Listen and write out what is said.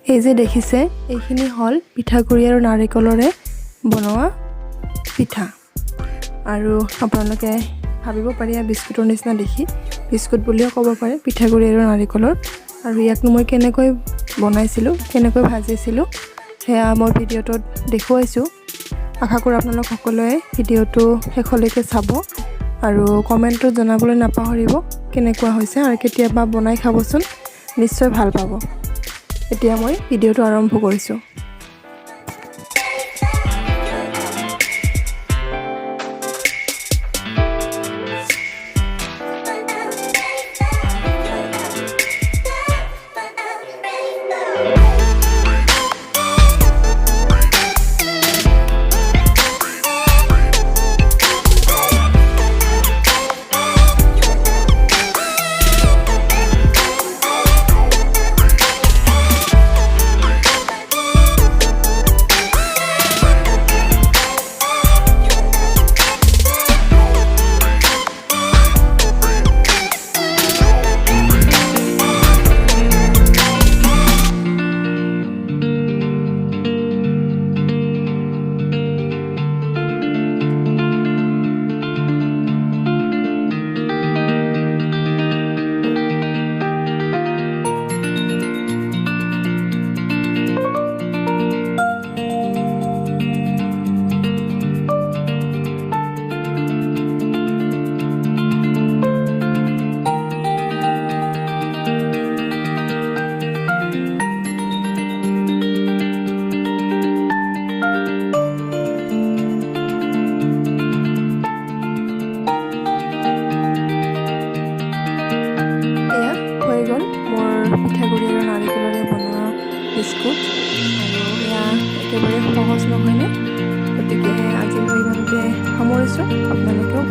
এই যে দেখিছে এইখিনি হল পিঠাগুড়ি আৰু নাৰিকলৰে বনোৱা পিঠা আৰু আপোনালোকে ভাবিব পাৰি বিস্কুটৰ নিচিনা দেখি বিস্কুট বুলিও ক'ব পাৰে পিঠাগুড়ি আৰু নাৰিকলৰ আৰু ইয়াকনো মই কেনেকৈ বনাইছিলোঁ কেনেকৈ ভাজিছিলোঁ সেয়া মই ভিডিঅ'টোত দেখুৱাইছোঁ আশা কৰোঁ আপোনালোক সকলোৱে ভিডিঅ'টো শেষলৈকে চাব আৰু কমেণ্টত জনাবলৈ নাপাহৰিব কেনেকুৱা হৈছে আৰু কেতিয়াবা বনাই খাবচোন নিশ্চয় ভাল পাব এতিয়া মই ভিডিঅ'টো আৰম্ভ কৰিছোঁ পিঠাগুড়ি আৰু নাৰিকলেৰে বনোৱা বিস্কুট আৰু এয়া একেবাৰে সহজ নহয়নে গতিকে আজি মই ইমানতে সামৰিছোঁ আপোনালোকেও